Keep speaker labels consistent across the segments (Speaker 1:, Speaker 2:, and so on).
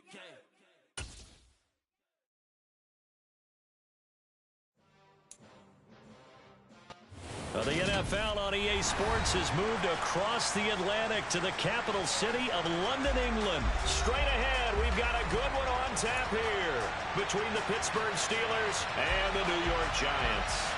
Speaker 1: The NFL on EA Sports has moved across the Atlantic to the capital city of London, England. Straight ahead, we've got a good one on tap here between the Pittsburgh Steelers and the New York Giants.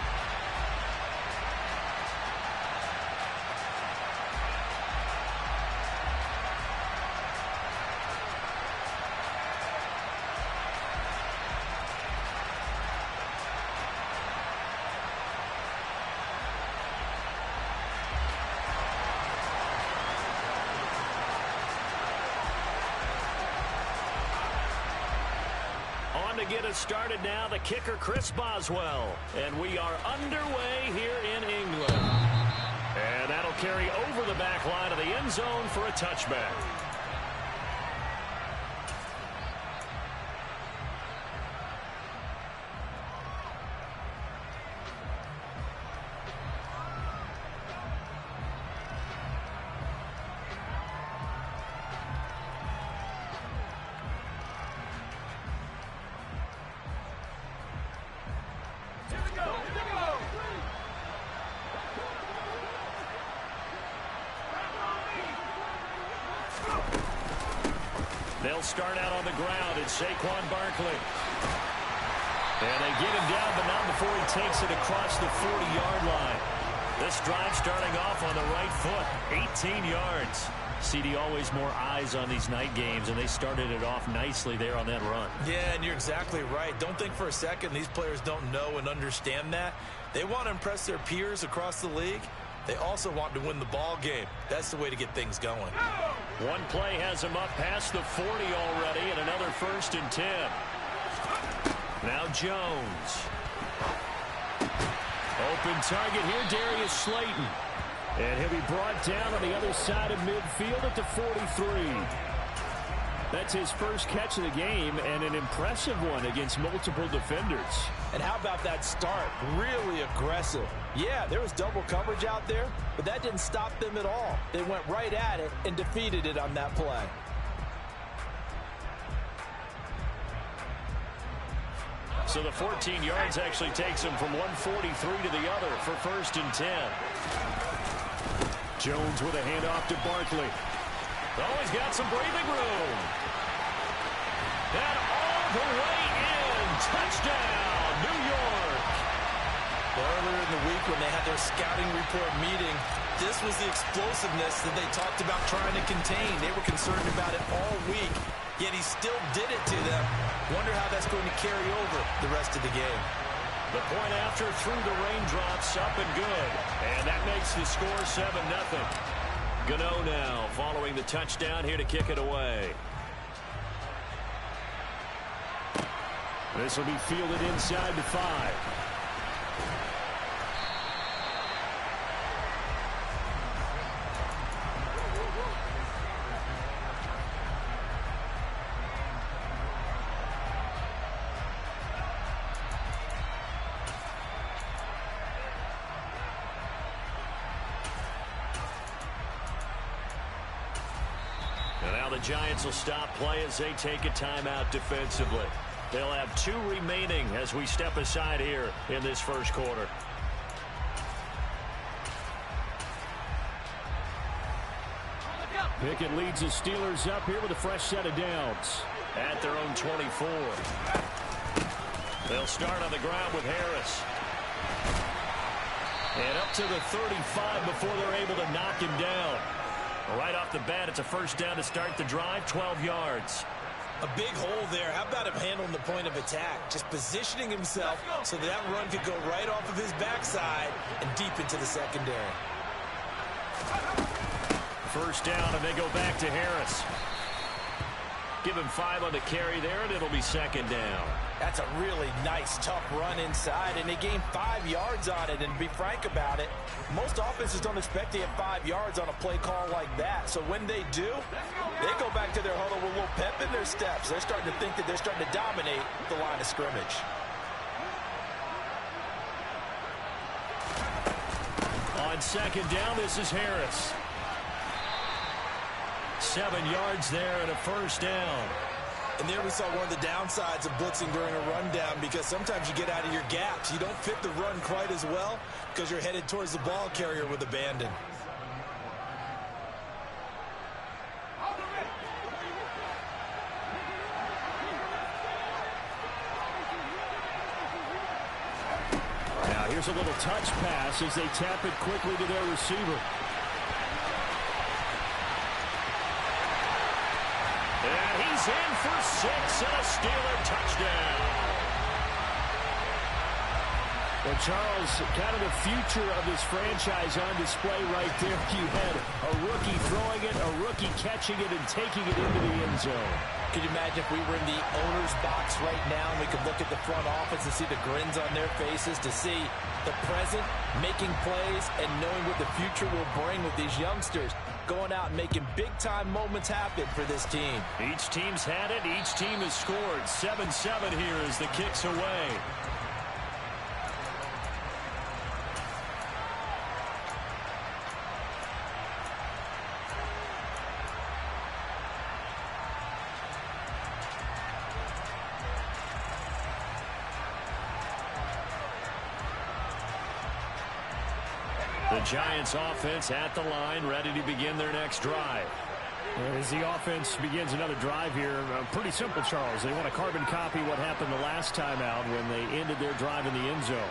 Speaker 1: To get us started now, the kicker Chris Boswell, and we are underway here in England, and that'll carry over the back line of the end zone for a touchback. They'll start out on the ground. It's Saquon Barkley. And they get him down, but not before he takes it across the 40-yard line. This drive starting off on the right foot, 18 yards. CD, always more eyes on these night games, and they started it off nicely there on that run.
Speaker 2: Yeah, and you're exactly right. Don't think for a second these players don't know and understand that. They want to impress their peers across the league. They also want to win the ball game. That's the way to get things going.
Speaker 1: One play has him up past the 40 already, and another 1st and 10. Now Jones. Open target here, Darius Slayton. And he'll be brought down on the other side of midfield at the 43. That's his first catch of the game, and an impressive one against multiple defenders.
Speaker 2: And how about that start? Really aggressive. Yeah, there was double coverage out there, but that didn't stop them at all. They went right at it and defeated it on that play.
Speaker 1: So the 14 yards actually takes him from 143 to the other for 1st and 10. Jones with a handoff to Barkley. Oh, he's got some breathing room. And all the way in. Touchdown, New York.
Speaker 2: Earlier in the week when they had their scouting report meeting, this was the explosiveness that they talked about trying to contain. They were concerned about it all week, yet he still did it to them. Wonder how that's going to carry over the rest of the game.
Speaker 1: The point after through the raindrops, up and good. And that makes the score 7-0. Gano now following the touchdown here to kick it away. This will be fielded inside the 5. And now the Giants will stop play as they take a timeout defensively. They'll have 2 remaining as we step aside here in this first quarter. Pickett leads the Steelers up here with a fresh set of downs at their own 24. They'll start on the ground with Harris. And up to the 35 before they're able to knock him down. Right off the bat, it's a first down to start the drive, 12 yards.
Speaker 2: A big hole there. How about him handling the point of attack? Just positioning himself so that run could go right off of his backside and deep into the secondary.
Speaker 1: First down, and they go back to Harris. Give him 5 on the carry there, and it'll be second down.
Speaker 2: That's a really nice, tough run inside, and they gained 5 yards on it. And to be frank about it, most offenses don't expect to get 5 yards on a play call like that. So when they do, they go back to their huddle with a little pep in their steps. They're starting to think that they're starting to dominate the line of scrimmage.
Speaker 1: On second down, this is Harris. 7 yards there and a first down.
Speaker 2: And there we saw one of the downsides of blitzing during a rundown, because sometimes you get out of your gaps. You don't fit the run quite as well because you're headed towards the ball carrier with abandon.
Speaker 1: Now here's a little touch pass as they tap it quickly to their receiver. And he's in for 6 and a Steeler touchdown. Well, Charles, kind of the future of this franchise on display right there. You had a rookie throwing it, a rookie catching it, and taking it into the end zone.
Speaker 2: Could you imagine if we were in the owner's box right now and we could look at the front office and see the grins on their faces, to see the present making plays and knowing what the future will bring with these youngsters going out and making big-time moments happen for this team.
Speaker 1: Each team's had it. Each team has scored. 7-7 here as the kick's away. The Giants offense at the line, ready to begin their next drive. As the offense begins another drive here, pretty simple, Charles. They want to carbon copy what happened the last time out when they ended their drive in the end zone.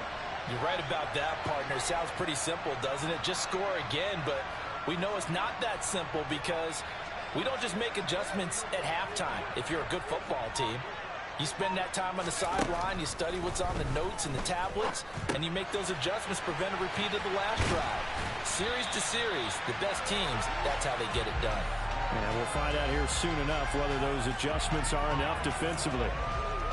Speaker 2: You're right about that, partner. Sounds pretty simple, doesn't it? Just score again, but we know it's not that simple, because we don't just make adjustments at halftime if you're a good football team. You spend that time on the sideline, you study what's on the notes and the tablets, and you make those adjustments, prevent a repeat of the last drive. Series to series, the best teams, that's how they get it done.
Speaker 1: And we'll find out here soon enough whether those adjustments are enough defensively.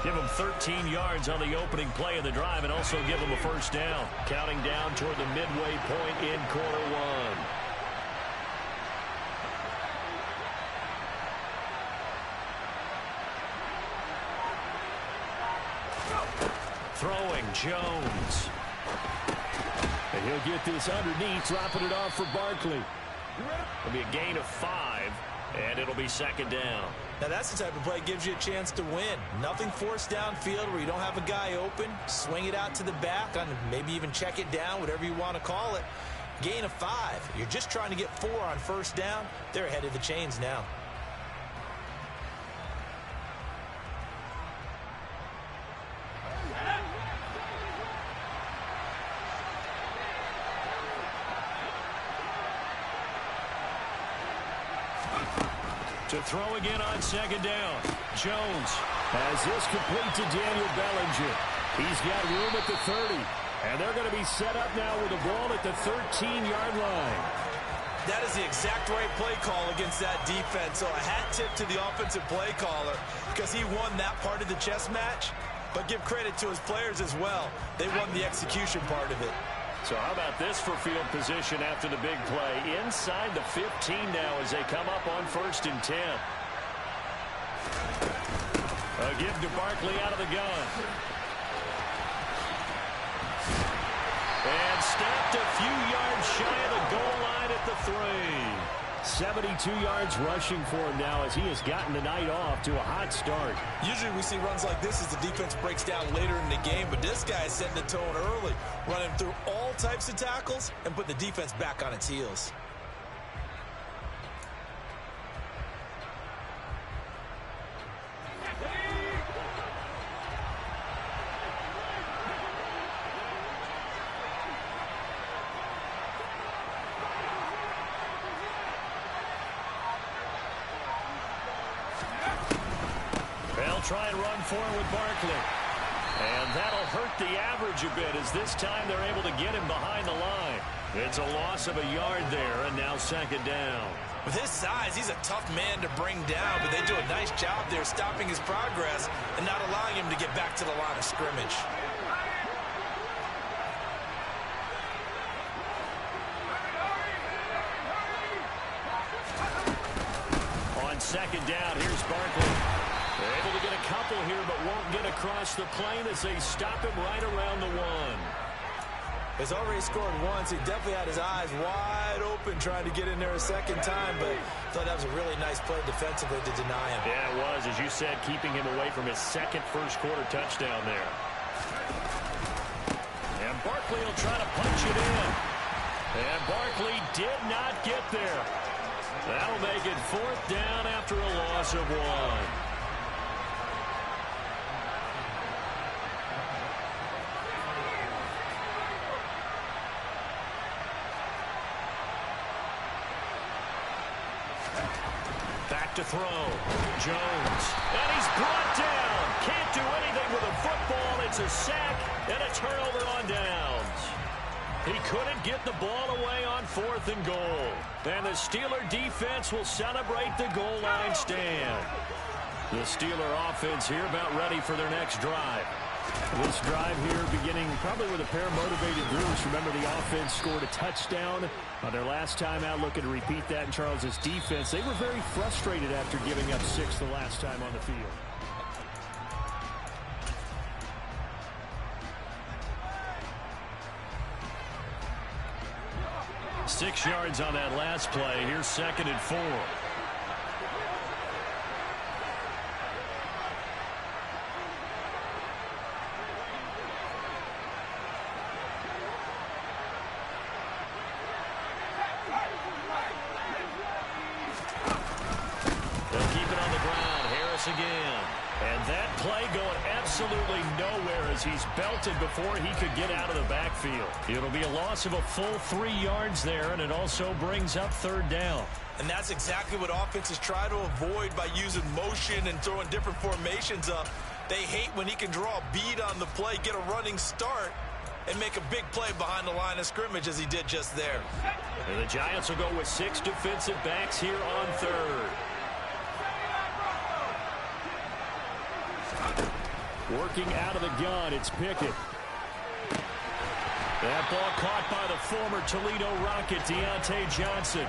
Speaker 1: Give them 13 yards on the opening play of the drive and also give them a first down. Counting down toward the midway point in quarter one. Throwing Jones. And he'll get this underneath, dropping it off for Barkley. It'll be a gain of 5, and it'll be second down.
Speaker 2: Now that's the type of play that gives you a chance to win. Nothing forced downfield where you don't have a guy open. Swing it out to the back, and maybe even check it down, whatever you want to call it. Gain of 5. You're just trying to get 4 on first down. They're ahead of the chains now.
Speaker 1: To throw again on second down. Jones has this complete to Daniel Bellinger. He's got room at the 30. And they're going to be set up now with the ball at the 13-yard line.
Speaker 2: That is the exact right play call against that defense. So a hat tip to the offensive play caller, because he won that part of the chess match. But give credit to his players as well. They won the execution part of it.
Speaker 1: So how about this for field position after the big play? Inside the 15 now as they come up on 1st and 10. A give to Barkley out of the gun. And stopped a few yards shy of the goal line at the 3. 72 yards rushing for him now as he has gotten the night off to a hot start.
Speaker 2: Usually we see runs like this as the defense breaks down later in the game, but this guy is setting the tone early, running through all types of tackles and put the defense back on its heels.
Speaker 1: Try and run forward with Barkley. And that'll hurt the average a bit as this time they're able to get him behind the line. It's a loss of a yard there, and now second down.
Speaker 2: With his size, he's a tough man to bring down, but they do a nice job there stopping his progress and not allowing him to get back to the line of scrimmage.
Speaker 1: On second down, here's Barkley. They're able to get a couple here, but won't get across the plane as they stop him right around the 1.
Speaker 2: He's already scored once. He definitely had his eyes wide open trying to get in there a second time, but I thought that was a really nice play defensively to deny him.
Speaker 1: Yeah, it was, as you said, keeping him away from his second first-quarter touchdown there. And Barkley will try to punch it in. And Barkley did not get there. That'll make it 4th down after a loss of 1. Back to throw. Jones. And he's brought down. Can't do anything with a football. It's a sack and a turnover on downs. He couldn't get the ball away on 4th and goal. And the Steeler defense will celebrate the goal line stand. The Steeler offense here about ready for their next drive. This drive here beginning probably with a pair of motivated Bruce. Remember, the offense scored a touchdown on their last time out, looking to repeat that in Charles's defense. They were very frustrated after giving up 6 the last time on the field. Six yards on that last play. Here's 2nd and 4. Again. And that play going absolutely nowhere as he's belted before he could get out of the backfield. It'll be a loss of a full 3 yards there, and it also brings up 3rd down.
Speaker 2: And that's exactly what offenses try to avoid by using motion and throwing different formations up. They hate when he can draw a bead on the play, get a running start, and make a big play behind the line of scrimmage as he did just there.
Speaker 1: And the Giants will go with 6 defensive backs here on 3rd. Working out of the gun, it's Pickett. That ball caught by the former Toledo Rocket, Deontay Johnson.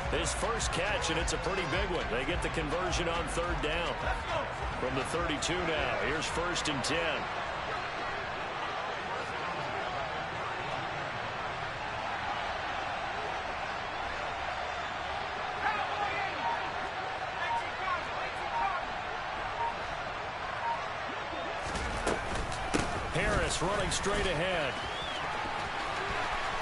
Speaker 1: His first catch, and it's a pretty big one. They get the conversion on 3rd down. From the 32 now, here's 1st and 10. Running straight ahead.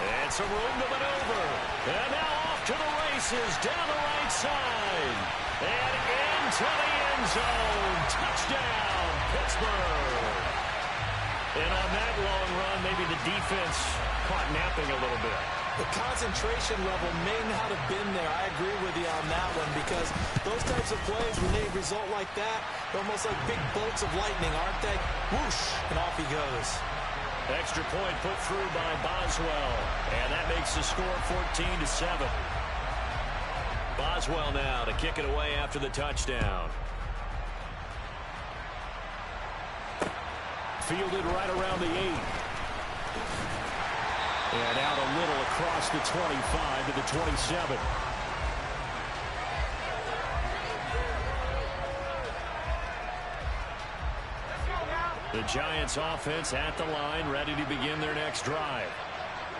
Speaker 1: And some room to maneuver. And now off to the races down the right side. And into the end zone. Touchdown, Pittsburgh. And on that long run, maybe the defense caught napping a little bit.
Speaker 2: The concentration level may not have been there. I agree with you on that one, because those types of plays, when they result like that, they're almost like big bolts of lightning, aren't they? Whoosh, and off he goes.
Speaker 1: Extra point put through by Boswell, and that makes the score 14-7. Boswell now to kick it away after the touchdown. Fielded right around the 8. And out a little across the 25 to the 27. The Giants offense at the line, ready to begin their next drive.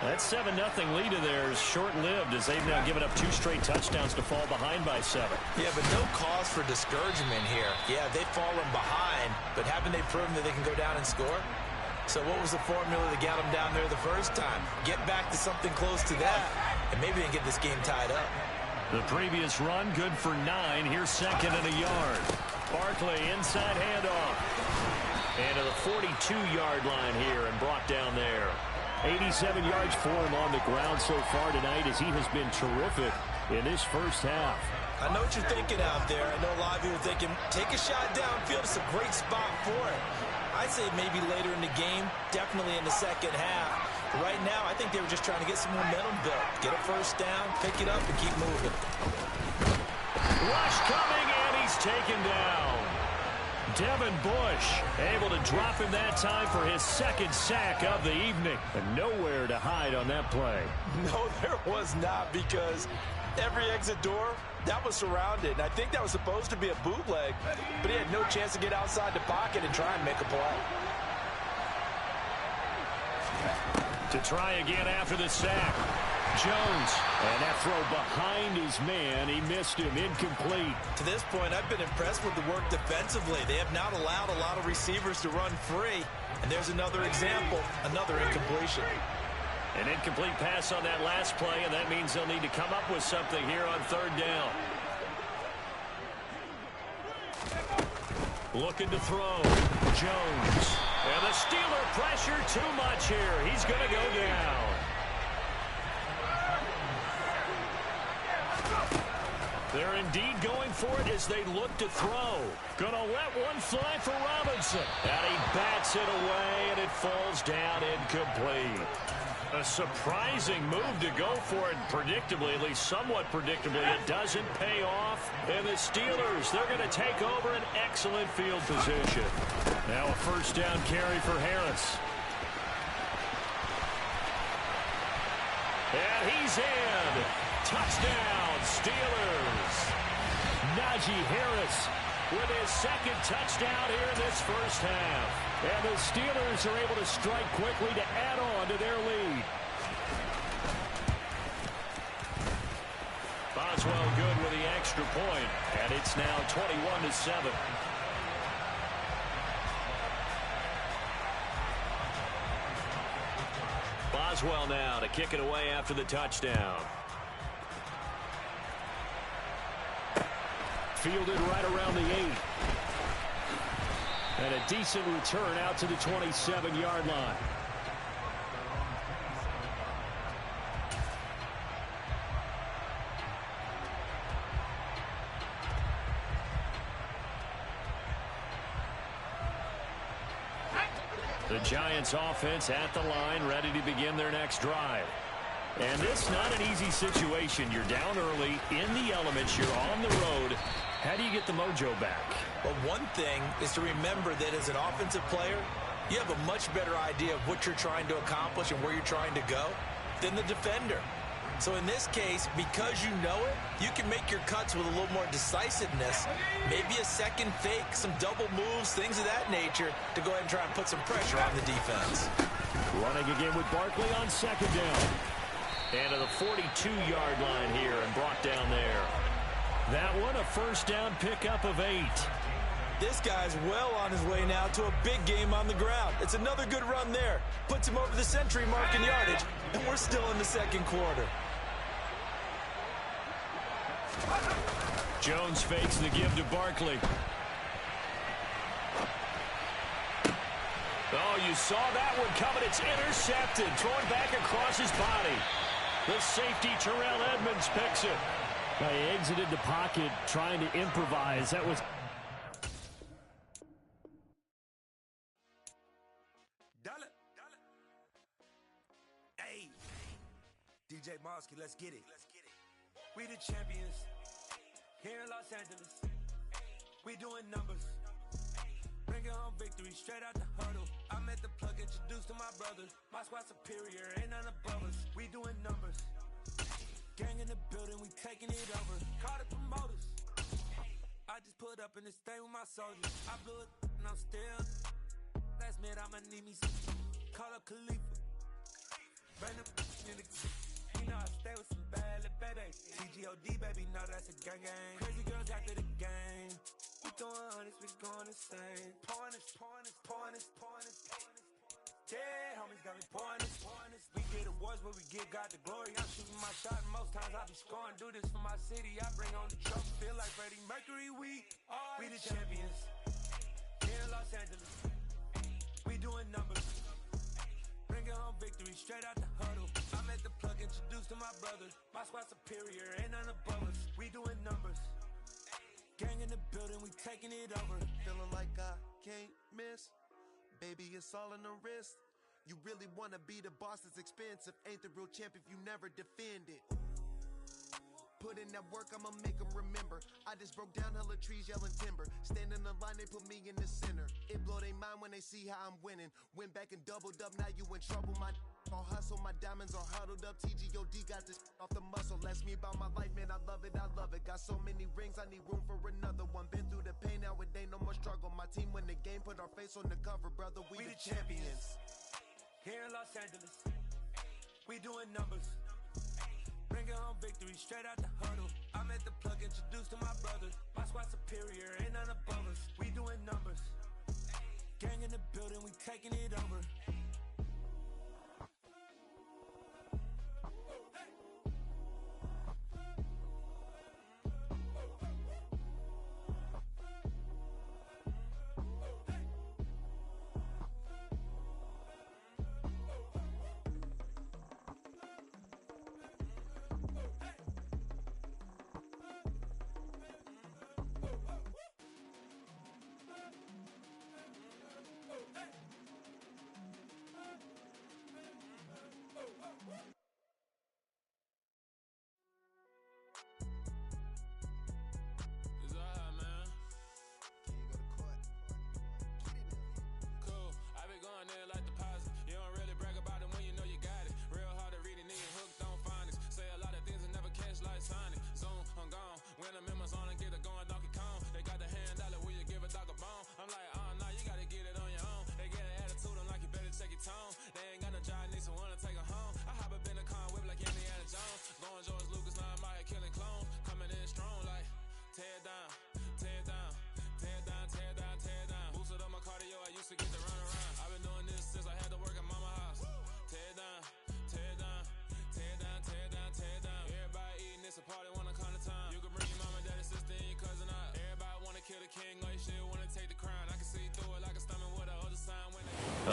Speaker 1: That 7-0 lead of theirs short-lived as they've now given up 2 straight touchdowns to fall behind by 7.
Speaker 2: Yeah, but no cause for discouragement here. Yeah, they've fallen behind, but haven't they proven that they can go down and score? So what was the formula to get them down there the first time? Get back to something close to that, and maybe they can get this game tied up.
Speaker 1: The previous run, good for 9. Here's 2nd and a yard. Barkley, inside handoff. And to the 42-yard line here and brought down there. 87 yards for him on the ground so far tonight as he has been terrific in this first half.
Speaker 2: I know what you're thinking out there. I know a lot of you are thinking, take a shot downfield. It's a great spot for it. I'd say maybe later in the game, definitely in the second half. But right now, I think they were just trying to get some momentum built. Get a first down, pick it up, and keep moving.
Speaker 1: Rush coming, and he's taken down. Devin Bush able to drop him that time for his 2nd sack of the evening. And nowhere to hide on that play.
Speaker 2: No, there was not, because every exit door, that was surrounded. And I think that was supposed to be a bootleg, but he had no chance to get outside the pocket and try and make a play.
Speaker 1: To try again after the sack. Jones. And that throw behind his man. He missed him. Incomplete.
Speaker 2: To this point, I've been impressed with the work defensively. They have not allowed a lot of receivers to run free. And there's another example, another incompletion.
Speaker 1: An incomplete pass on that last play, and that means they'll need to come up with something here on third down. Looking to throw. Jones. And the Steeler pressure too much here. He's going to go down. They're indeed going for it as they look to throw. Going to let one fly for Robinson. And he bats it away, and it falls down incomplete. A surprising move to go for it, predictably, at least somewhat predictably. It doesn't pay off. And the Steelers, they're going to take over an excellent field position. Now a first down carry for Harris. And he's in. Touchdown, Steelers. Najee Harris with his second touchdown here in this first half. And the Steelers are able to strike quickly to add on to their lead. Boswell good with the extra point, and it's now 21-7. Boswell now to kick it away after the touchdown. Fielded right around the 8. And a decent return out to the 27-yard line. The Giants offense at the line, ready to begin their next drive. And this is not an easy situation. You're down early, in the elements, you're on the road. How do you get the mojo back?
Speaker 2: Well, one thing is to remember that as an offensive player, you have a much better idea of what you're trying to accomplish and where you're trying to go than the defender. So in this case, because you know it, you can make your cuts with a little more decisiveness, maybe a second fake, some double moves, things of that nature, to go ahead and try and put some pressure on the defense.
Speaker 1: Running again with Barkley on second down. And to the 42-yard line here and brought down there. That one a first down pickup of 8.
Speaker 2: This guy's well on his way now to a big game on the ground. It's another good run there. Puts him over the century mark in yardage, and we're still in the second quarter.
Speaker 1: Jones fakes the give to Barkley. Oh, you saw that one coming. It's intercepted. Thrown back across his body. The safety, Terrell Edmonds, picks it.
Speaker 3: He exited the pocket trying to improvise. That was...
Speaker 4: Hey, DJ Mosky, let's get it. We the champions here in Los Angeles. We doing numbers. Bringing home victory straight out the huddle. I'm at the plug, introduced to my brothers. My squad superior, ain't none above us. We doing numbers. Gang in the building, we taking it over. Call the promoters. I just put up in this thing with my soldiers. I blew it and I'm still. Last minute, I'ma need me some. Call up Khalifa. Bring them in the. You know I stay with some bad little baby. TGOD, baby, know that's a gang gang. Crazy girls after the game. We throwing hundreds, we going insane. Pouring this. Yeah, homies got me pouring this. We get awards, but we give God the glory. I'm shooting my shot, and most times I be scoring. Do this for my city, I bring on the trophy. Feel like Freddie Mercury, we the champions. Here in Los Angeles, we doing numbers. Bringing home victory straight out the huddle. I'm at the plug, introduced to my brothers. My squad superior, ain't none above us. We doing numbers. Gang in the building, we taking it over.
Speaker 5: Feeling like I can't miss. Baby, it's all in the wrist. You really wanna be the boss, it's expensive. Ain't the real champ if you never defend it. Put in that work, I'ma make them remember. I just broke down hella trees, yelling timber. Stand in the line, they put me in the center. It blow they mind when they see how I'm winning. Went back and doubled up, now you in trouble. My all hustle, my diamonds are huddled up. TGOD got this off the muscle. Ask me about my life, man, I love it. Got so many rings, I need room for another one. Been through the pain, now it ain't no more struggle. My team win the game, put our face on the cover, brother. We the champions.
Speaker 4: Here in Los Angeles, We doing numbers. Bringing home victory straight out the huddle. I'm at the plug, introduced to my brothers. My squad superior, ain't none above us. We doing numbers. Gang in the building, we taking it over.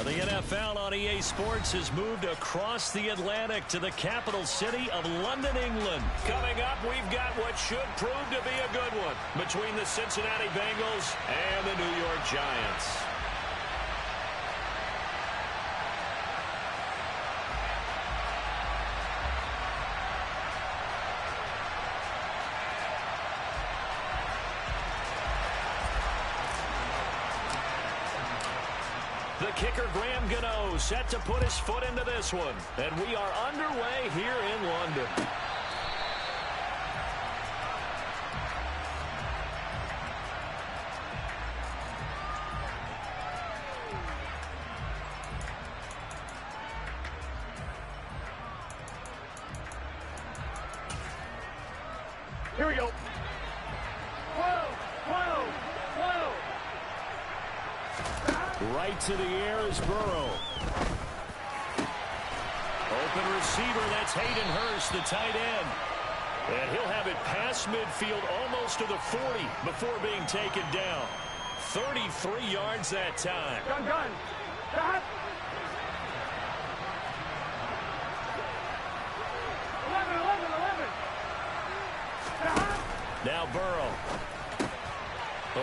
Speaker 1: The NFL on EA Sports has moved across the Atlantic to the capital city of London, England. Coming up, we've got what should prove to be a good one between the Cincinnati Bengals and the New York Giants. The kicker, Graham Gano, set to put his foot into this one. And we are underway here in London.
Speaker 3: Here we go.
Speaker 1: Right to the air is Burrow. Open receiver, that's Hayden Hurst, the tight end. And he'll have it past midfield almost to the 40 before being taken down. 33 yards that time.
Speaker 3: Gun. Stop. 11.
Speaker 1: Now Burrow.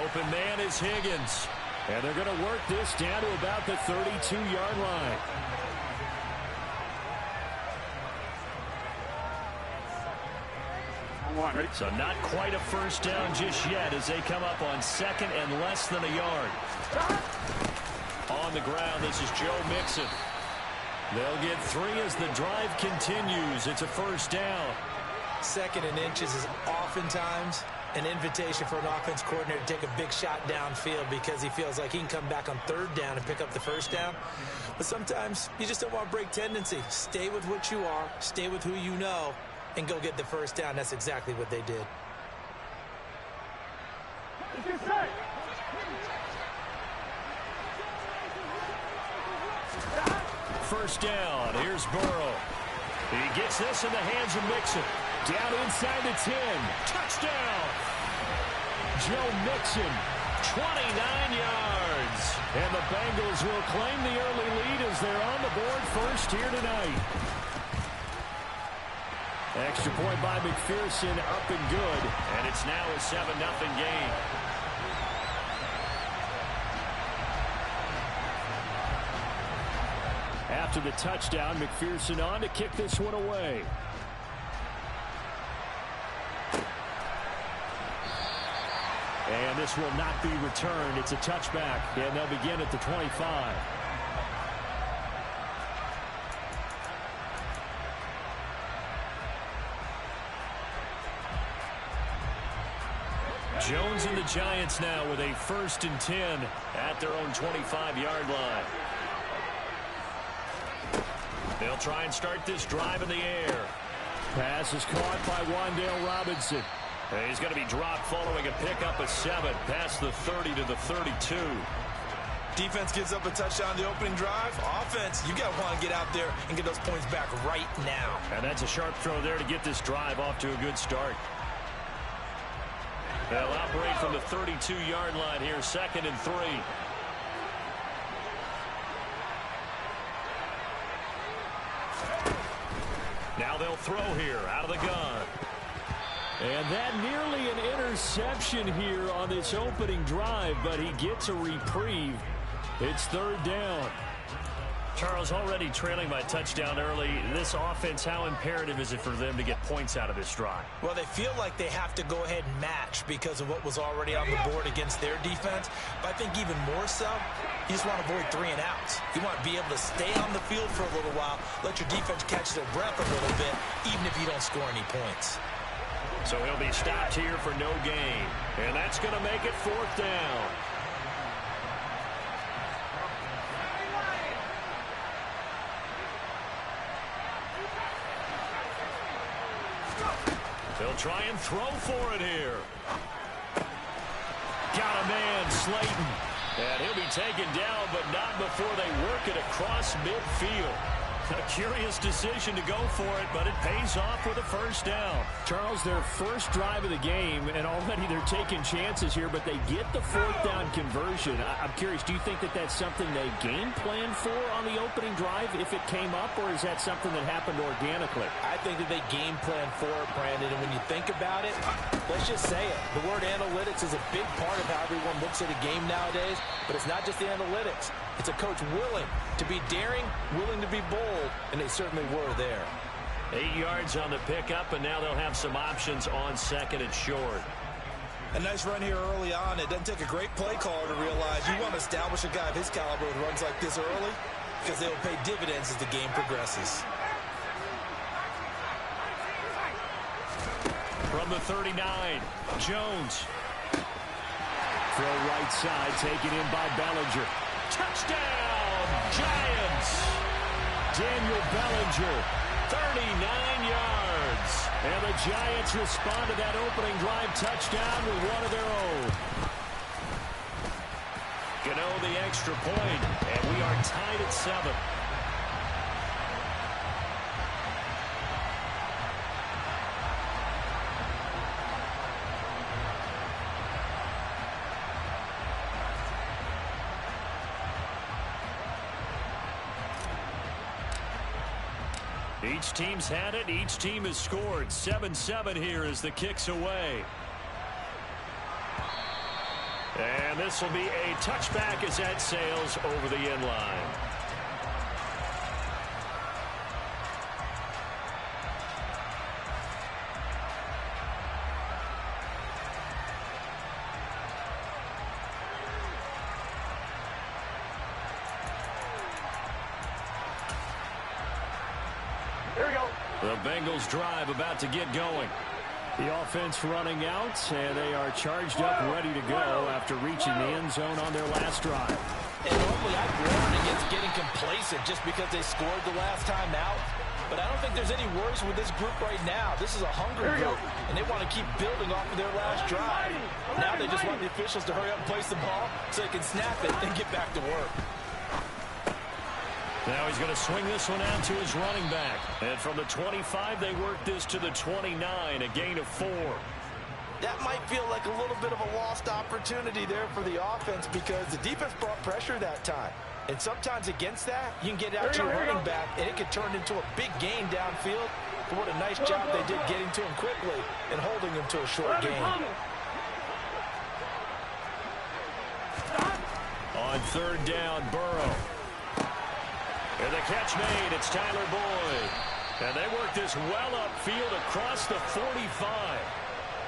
Speaker 1: Open man is Higgins. And they're going to work this down to about the 32-yard line. So not quite a first down just yet as they come up on second and less than a yard. On the ground, this is Joe Mixon. They'll get 3 as the drive continues. It's a first down.
Speaker 2: Second and inches is oftentimes an invitation for an offense coordinator to take a big shot downfield because he feels like he can come back on third down and pick up the first down. But sometimes you just don't want to break tendency. Stay with what you are, stay with who you know, and go get the first down. That's exactly what they did.
Speaker 1: First down. Here's Burrow. He gets this in the hands of Mixon. Down inside the 10. Touchdown. Joe Mixon, 29 yards. And the Bengals will claim the early lead as they're on the board first here tonight. Extra point by McPherson, up and good. And it's now a 7-0 game. After the touchdown, McPherson on to kick this one away. And this will not be returned. It's a touchback, and they'll begin at the 25. Jones and the Giants now with a 1st and 10 at their own 25-yard line. They'll try and start this drive in the air.
Speaker 3: Pass is caught by Wan'Dale Robinson.
Speaker 1: And he's going to be dropped following a pickup of 7 past the 30 to the 32.
Speaker 2: Defense gives up a touchdown the opening drive. Offense, you got to want to get out there and get those points back right now.
Speaker 1: And that's a sharp throw there to get this drive off to a good start. They'll operate from the 32-yard line here, 2nd and 3. Now they'll throw here out of the gun.
Speaker 3: And that nearly an interception here on this opening drive, but he gets a reprieve. It's 3rd down.
Speaker 1: Charles, already trailing by touchdown early. This offense, how imperative is it for them to get points out of this drive?
Speaker 2: Well, they feel like they have to go ahead and match because of what was already on the board against their defense. But I think even more so, you just want to avoid 3 and outs. You want to be able to stay on the field for a little while, let your defense catch their breath a little bit, even if you don't score any points.
Speaker 1: So he'll be stopped here for no gain. And that's going to make it 4th down. They'll try and throw for it here. Got a man, Slayton. And he'll be taken down, but not before they work it across midfield. A curious decision to go for it, but it pays off with a 1st down.
Speaker 3: Charles, their first drive of the game, and already they're taking chances here, but they get the 4th down conversion. I'm curious, do you think that that's something they game planned for on the opening drive if it came up, or is that something that happened organically?
Speaker 2: I think that they game plan for it, Brandon, and when you think about it, let's just say it. The word analytics is a big part of how everyone looks at a game nowadays, but it's not just the analytics. It's a coach willing to be daring, willing to be bold, and they certainly were there.
Speaker 1: 8 yards on the pickup, and now they'll have some options on 2nd and short.
Speaker 2: A nice run here early on. It doesn't take a great play caller to realize you want to establish a guy of his caliber with runs like this early because they will pay dividends as the game progresses.
Speaker 1: From the 39, Jones.
Speaker 3: Throw right side, taken in by Bellinger.
Speaker 1: Touchdown, Giants!
Speaker 3: Daniel Bellinger,
Speaker 1: 39 yards.
Speaker 3: And the Giants respond to that opening drive touchdown with one of their own.
Speaker 1: Gano the extra point, and we are tied at 7. Each team's had it. Each team has scored. 7-7 here as the kick's away. And this will be a touchback as that sails over the end line. The Bengals drive about to get going.
Speaker 3: The offense running out, and they are charged up, ready to go after reaching the end zone on their last drive.
Speaker 2: And normally I'd warn against getting complacent just because they scored the last time out. But I don't think there's any worries with this group right now. This is a hungry group, and they want to keep building off of their last drive. Now they just want the officials to hurry up and place the ball so they can snap it and get back to work.
Speaker 1: Now he's going to swing this one out to his running back. And from the 25, they work this to the 29, a gain of 4.
Speaker 2: That might feel like a little bit of a lost opportunity there for the offense because the defense brought pressure that time. And sometimes against that, you can get out to your running back, and it can turn into a big gain downfield. But what a nice job they did getting to him quickly and holding him to a short gain.
Speaker 1: On 3rd down, Burrow. And the catch made, it's Tyler Boyd. And they work this well upfield across the 45.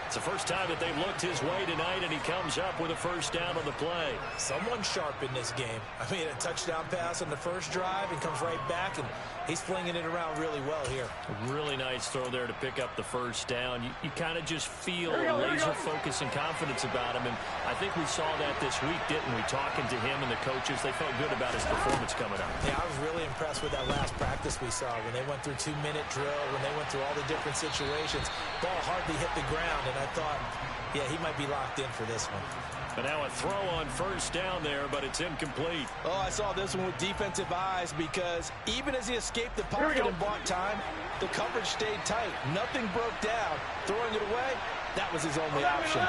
Speaker 1: It's the first time that they've looked his way tonight, and he comes up with a first down on the play.
Speaker 2: Someone sharp in this game. I mean, a touchdown pass on the first drive and comes right back, and he's flinging it around really well here.
Speaker 1: A really nice throw there to pick up the first down. You kind of just feel laser focus and confidence about him, and I think we saw that this week, didn't we? Talking to him and the coaches, they felt good about his performance coming up.
Speaker 2: Yeah, I was really impressed with that last practice we saw when they went through 2-minute drill, when they went through all the different situations. Ball hardly hit the ground, and I thought, yeah, he might be locked in for this one.
Speaker 1: But now a throw on first down there, but it's incomplete.
Speaker 2: Oh, I saw this one with defensive eyes because even as he escaped the pocket and bought time, the coverage stayed tight. Nothing broke down. Throwing it away, that was his only option.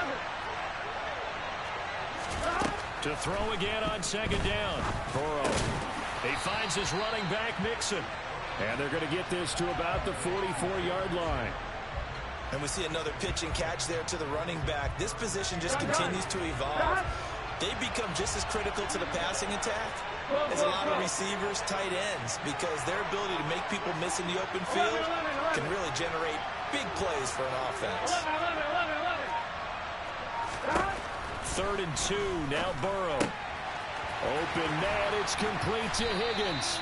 Speaker 1: To throw again on second down. Burrow. He finds his running back, Mixon.
Speaker 3: And they're going to get this to about the 44-yard line.
Speaker 2: And we see another pitch and catch there to the running back. This position just continues to evolve. They become just as critical to the passing attack as a lot of receivers, tight ends, because their ability to make people miss in the open field can really generate big plays for an offense.
Speaker 1: 3rd and 2, now Burrow. Open man, it's complete to Higgins.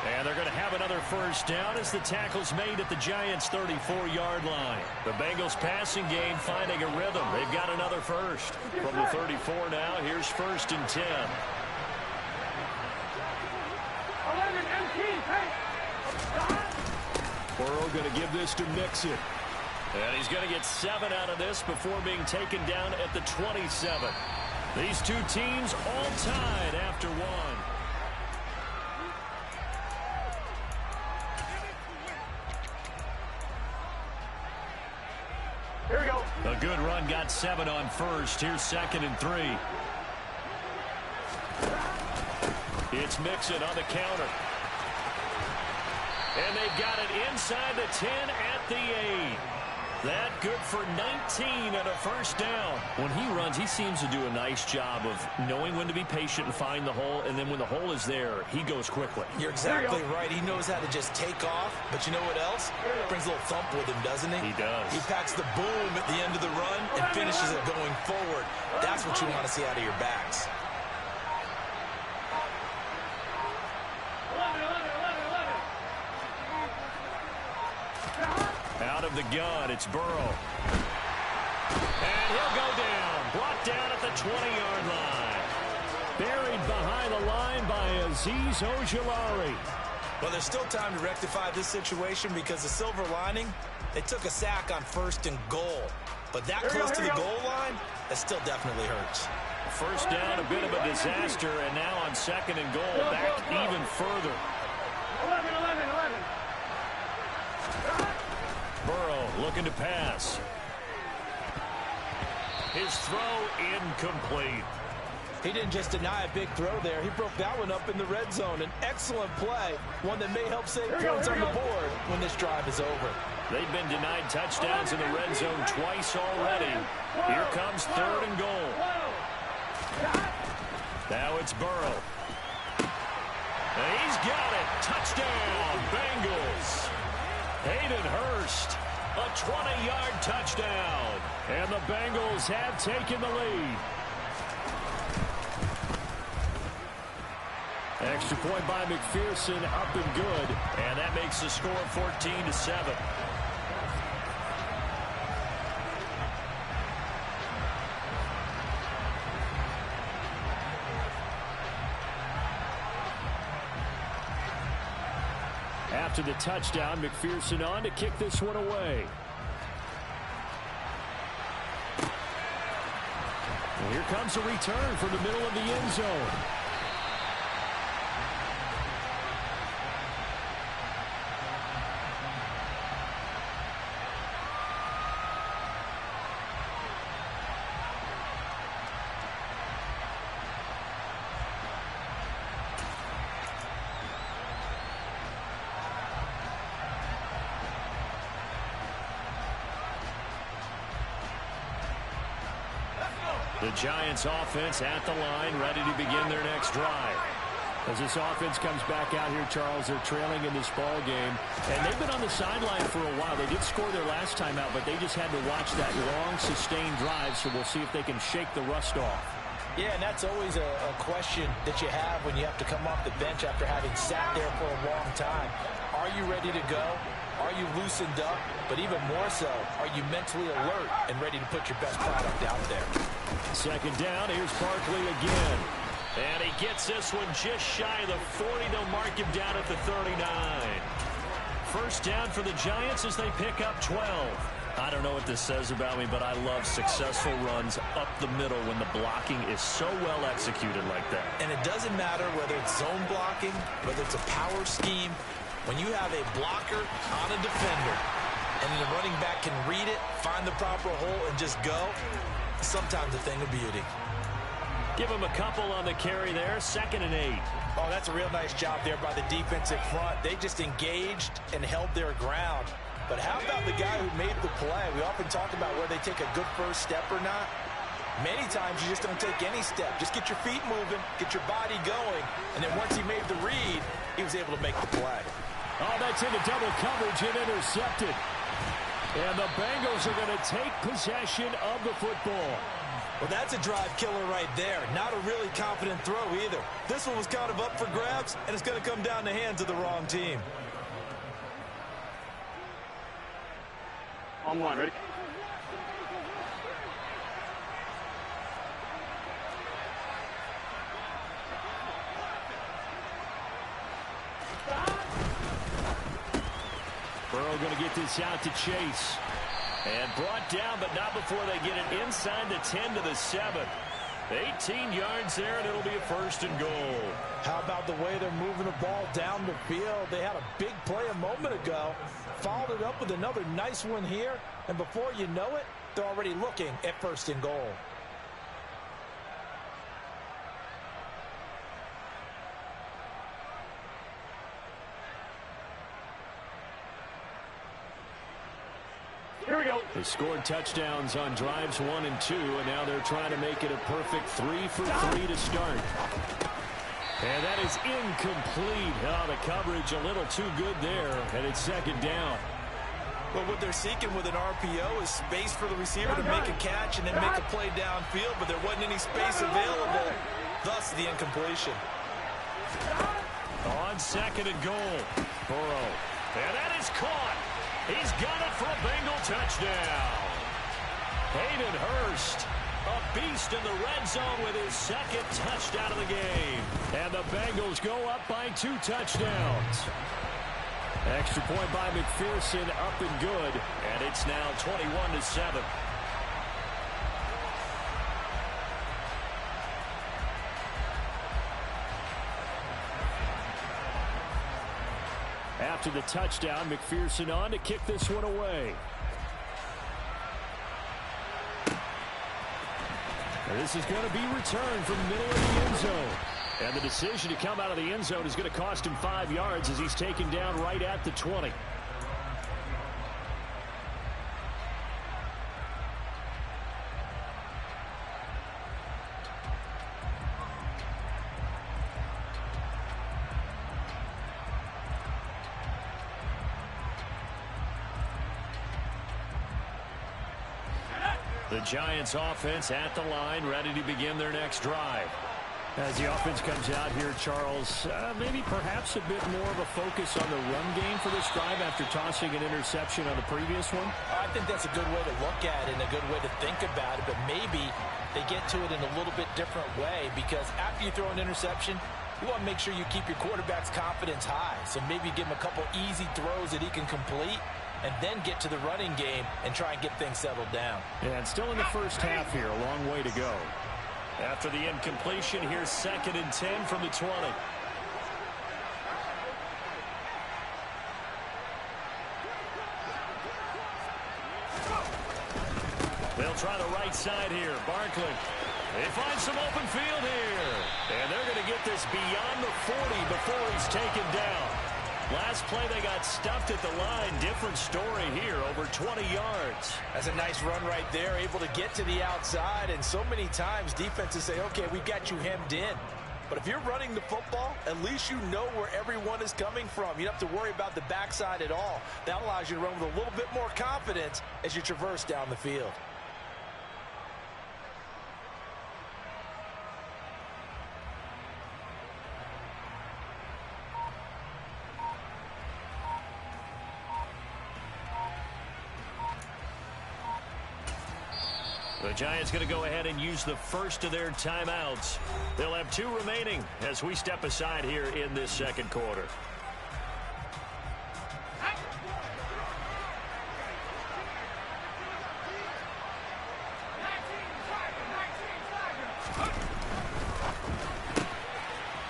Speaker 1: And they're going to have another first down as the tackle's made at the Giants' 34-yard line. The Bengals passing game finding a rhythm. They've got another first. From the 34 now, here's 1st and 10. Burrow going to give this to Mixon. And he's going to get 7 out of this before being taken down at the 27. These two teams all tied after one.
Speaker 6: Here we go.
Speaker 1: A good run got 7 on first. Here's 2nd and 3. It's Mixon on the counter. And they've got it inside the 10 at the 8. That good for 19 and a first down. When he runs, he seems to do a nice job of knowing when to be patient and find the hole, and then when the hole is there, he goes quickly.
Speaker 2: You're exactly right. He knows how to just take off, but you know what else? Brings a little thump with him, doesn't he?
Speaker 1: He does.
Speaker 2: He packs the boom at the end of the run and finishes it going forward. That's what you want to see out of your backs.
Speaker 1: Out of the gun, it's Burrow. And he'll go down. Brought down at the 20-yard line.
Speaker 3: Buried behind the line by Azeez Ojulari.
Speaker 2: Well, there's still time to rectify this situation because the silver lining, they took a sack on 1st and goal. But that close to the goal line, that still definitely hurts.
Speaker 1: First down, a bit of a disaster, and now on 2nd and goal, back even further.
Speaker 6: 11.
Speaker 1: Burrow looking to pass. His throw incomplete.
Speaker 2: He didn't just deny a big throw there. He broke that one up in the red zone. An excellent play, one that may help save points on the board when this drive is over.
Speaker 1: They've been denied touchdowns in the red zone twice already. Here comes 3rd and goal. Now it's Burrow. And he's got it. Touchdown, Bengals. Hayden Hurst, a 20-yard touchdown.
Speaker 3: And the Bengals have taken the lead. Extra point by McPherson, up and good.
Speaker 1: And that makes the score 14-7.
Speaker 3: After the touchdown, McPherson on to kick this one away. And here comes a return from the middle of the end zone.
Speaker 1: The Giants offense at the line, ready to begin their next drive.
Speaker 3: As this offense comes back out here, Charles, they're trailing in this ball game. And they've been on the sideline for a while. They did score their last time out, but they just had to watch that long, sustained drive. So we'll see if they can shake the rust off.
Speaker 2: Yeah, and that's always a question that you have when you have to come off the bench after having sat there for a long time. Are you ready to go? Are you loosened up? But even more so, are you mentally alert and ready to put your best product out there?
Speaker 3: Second down, here's Barkley again.
Speaker 1: And he gets this one just shy of the 40. They'll mark him down at the 39. First down for the Giants as they pick up 12. I don't know what this says about me, but I love successful runs up the middle when the blocking is so well executed like that.
Speaker 2: And it doesn't matter whether it's zone blocking, whether it's a power scheme. When you have a blocker on a defender and then the running back can read it, find the proper hole, and just go, sometimes a thing of beauty.
Speaker 1: Give him a couple on the carry there. 2nd and 8.
Speaker 2: Oh, that's a real nice job there by the defensive front. They just engaged and held their ground. But how about the guy who made the play? We often talk about whether they take a good first step or not. Many times you just don't take any step. Just get your feet moving, get your body going, and then once he made the read, he was able to make the play.
Speaker 3: Oh, that's into double coverage and intercepted. And the Bengals are going to take possession of the football.
Speaker 2: Well, that's a drive killer right there. Not a really confident throw either. This one was kind of up for grabs, and it's going to come down the hands of the wrong team.
Speaker 6: On one, ready?
Speaker 3: Burrow going to get this out to Chase.
Speaker 1: And brought down, but not before they get it inside the 10 to the 7. 18 yards there, and it'll be a 1st and goal.
Speaker 2: How about the way they're moving the ball down the field? They had a big play a moment ago, followed it up with another nice one here, and before you know it, they're already looking at 1st and goal.
Speaker 6: Here we go.
Speaker 3: They scored touchdowns on drives 1 and 2, and now they're trying to make it a perfect 3 for 3 to start. And that is incomplete. Oh, the coverage a little too good there, and it's 2nd down.
Speaker 2: Well, what they're seeking with an RPO is space for the receiver to make a catch and then make a play downfield, but there wasn't any space available, thus the incompletion.
Speaker 1: On 2nd and goal, Burrow. And that is caught. He's got it for a Bengal touchdown. Hayden Hurst, a beast in the red zone with his 2nd touchdown of the game.
Speaker 3: And the Bengals go up by 2 touchdowns. Extra point by McPherson, up and good.
Speaker 1: And it's now 21-7.
Speaker 3: After the touchdown, McPherson on to kick this one away. And this is going to be returned from the middle of the end zone. And the decision to come out of the end zone is going to cost him 5 yards as he's taken down right at the 20.
Speaker 1: The Giants offense at the line, ready to begin their next drive.
Speaker 3: As the offense comes out here, Charles, maybe perhaps a bit more of a focus on the run game for this drive after tossing an interception on the previous one.
Speaker 2: I think that's a good way to look at it and a good way to think about it, but maybe they get to it in a little bit different way, because after you throw an interception, you want to make sure you keep your quarterback's confidence high. So maybe give him a couple easy throws that he can complete, and then get to the running game and try and get things settled down.
Speaker 3: And still in the first half here, a long way to go.
Speaker 1: After the incompletion, here's 2nd and 10 from the 20. They'll try the right side here. Barkley. They find some open field here. And they're going to get this beyond the 40 before he's taken down. Last play, they got stuffed at the line. Different story here, over 20 yards.
Speaker 2: That's a nice run right there, able to get to the outside. And so many times, defenses say, okay, we've got you hemmed in. But if you're running the football, at least you know where everyone is coming from. You don't have to worry about the backside at all. That allows you to run with a little bit more confidence as you traverse down the field.
Speaker 1: The Giants going to go ahead and use the first of their timeouts. They'll have 2 remaining as we step aside here in this second quarter.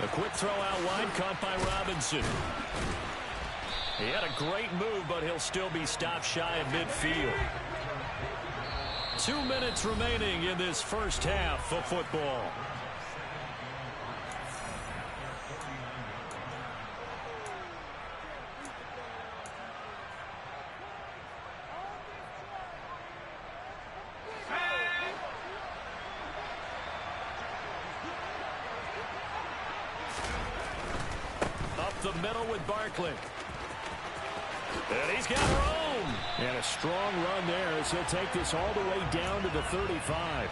Speaker 1: A quick throw out wide, caught by Robinson. He had a great move, but he'll still be stopped shy of midfield. 2 minutes remaining in this first half of football. Up the middle with Barkley. And he's got room.
Speaker 3: And a strong run there as he'll take this all the way down to the 35.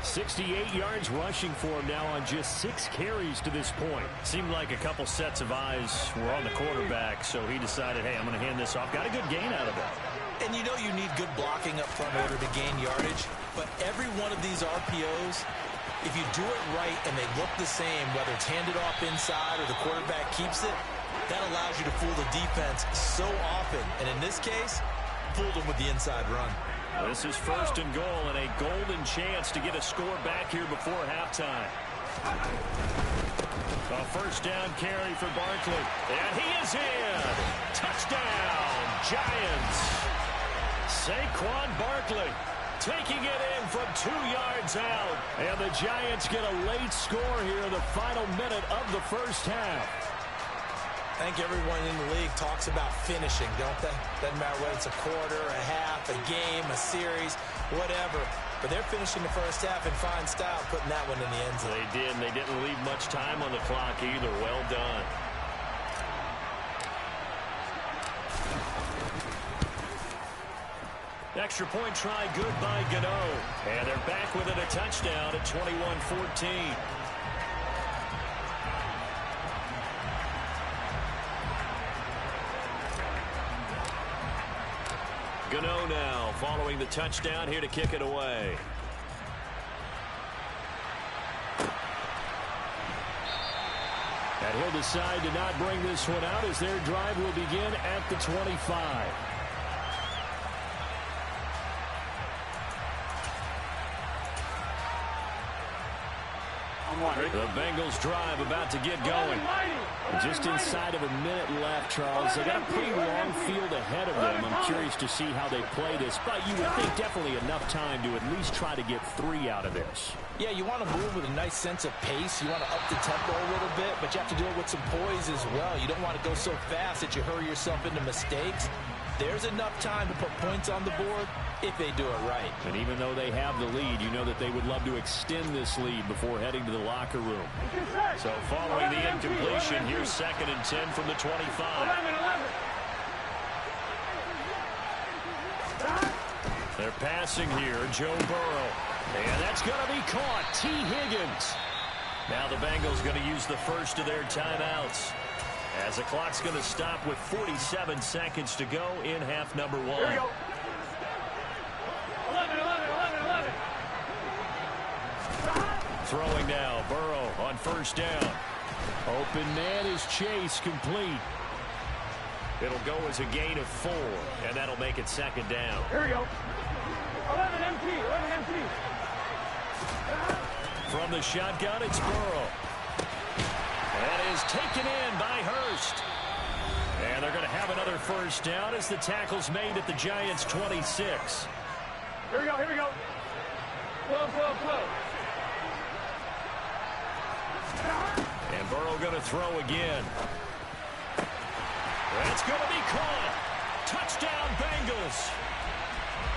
Speaker 3: 68 yards rushing for him now on just 6 carries to this point.
Speaker 1: Seemed like a couple sets of eyes were on the quarterback, so he decided, hey, I'm going to hand this off. Got a good gain out of it.
Speaker 2: And you know you need good blocking up front in order to gain yardage. But every one of these RPOs, if you do it right and they look the same, whether it's handed off inside or the quarterback keeps it, that allows you to fool the defense so often. And in this case, fooled them with the inside run.
Speaker 1: This is 1st and goal and a golden chance to get a score back here before halftime. A first down carry for Barkley. And he is in. Touchdown, Giants. Saquon Barkley taking it in from 2 yards out. And the Giants get a late score here in the final minute of the first half.
Speaker 2: I think everyone in the league talks about finishing, don't they? Doesn't matter whether it's a quarter, a half, a game, a series, whatever. But they're finishing the first half in fine style, putting that one in the end zone.
Speaker 1: They did, and they didn't leave much time on the clock either. Well done. Extra point try good by Gano. And they're back within a touchdown at 21-14. Gano now following the touchdown here to kick it away. And he'll decide to not bring this one out as their drive will begin at the 25. The Bengals drive about to get going.
Speaker 3: Just inside of a minute left, Charles. They got a pretty long field ahead of them. I'm curious to see how they play this, but you would think definitely enough time to at least try to get 3 out of this.
Speaker 2: Yeah, you want to move with a nice sense of pace. You want to up the tempo a little bit, but you have to do it with some poise as well. You don't want to go so fast that you hurry yourself into mistakes. There's enough time to put points on the board if they do it right.
Speaker 3: And even though they have the lead, you know that they would love to extend this lead before heading to the locker room.
Speaker 1: So following the incompletion, here's 2nd and 10 from the 25. They're passing here, Joe Burrow. And that's going to be caught. T. Higgins. Now the Bengals going to use the first of their timeouts, as the clock's going to stop with 47 seconds to go in half number 1.
Speaker 6: Here we go. 11.
Speaker 1: Throwing now, Burrow on first down.
Speaker 3: Open man is Chase, complete.
Speaker 1: It'll go as a gain of 4, and that'll make it 2nd down.
Speaker 6: Here we go. 11 MT.
Speaker 1: From the shotgun, it's Burrow. That is taken in by Hurst. And they're going to have another first down as the tackle's made at the Giants' 26.
Speaker 6: Here we go. Close.
Speaker 1: And Burrow going to throw again. That's going to be caught. Touchdown, Bengals.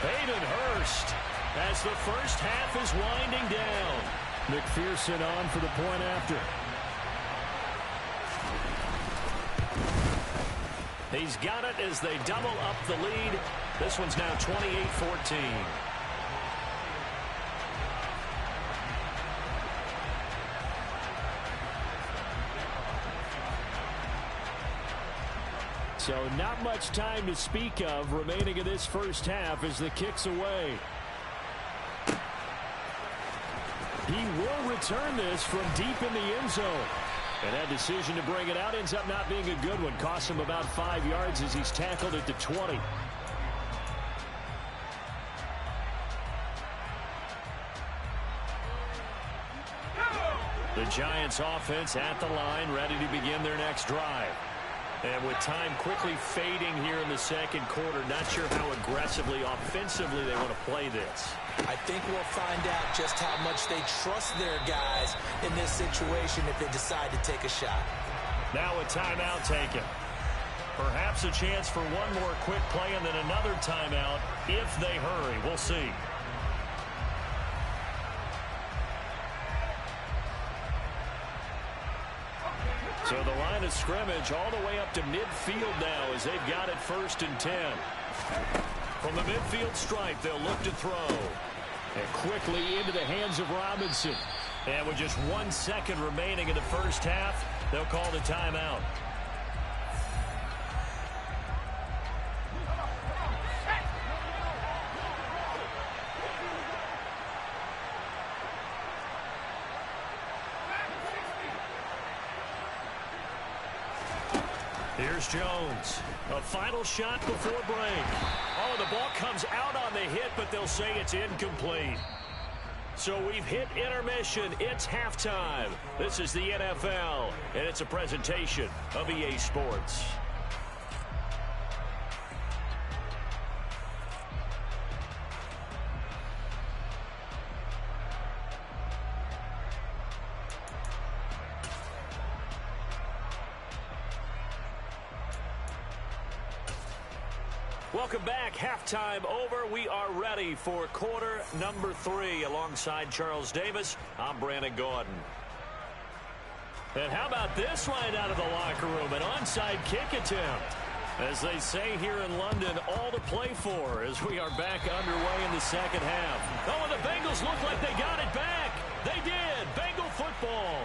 Speaker 1: Hayden Hurst as the first half is winding down.
Speaker 3: McPherson on for the point after.
Speaker 1: He's got it as they double up the lead. This one's now 28-14.
Speaker 3: So not much time to speak of remaining in this first half as the kick's away. He will return this from deep in the end zone. And that decision to bring it out ends up not being a good one. Costs him about 5 yards as he's tackled at the 20. The Giants offense at the line, ready to begin their next drive. And with time quickly fading here in the second quarter, not sure how aggressively, offensively they want to play this.
Speaker 2: I think we'll find out just how much they trust their guys in this situation if they decide to take a shot.
Speaker 1: Now a timeout taken. Perhaps a chance for one more quick play and then another timeout if they hurry. We'll see. So the line of scrimmage all the way up to midfield now as they've got it 1st and 10. From the midfield stripe, they'll look to throw. And quickly into the hands of Robinson. And with just 1 second remaining in the first half, they'll call the timeout. Here's Jones. A final shot before break. Oh, the ball comes out on the hit, but they'll say it's incomplete. So we've hit intermission. It's halftime. This is the NFL, and it's a presentation of EA Sports. Welcome back. Halftime over. We are ready for quarter number 3. Alongside Charles Davis, I'm Brandon Gordon. And how about this right out of the locker room? An onside kick attempt. As they say here in London, all to play for as we are back underway in the second half. Oh, and the Bengals look like they got it back. They did. Bengal football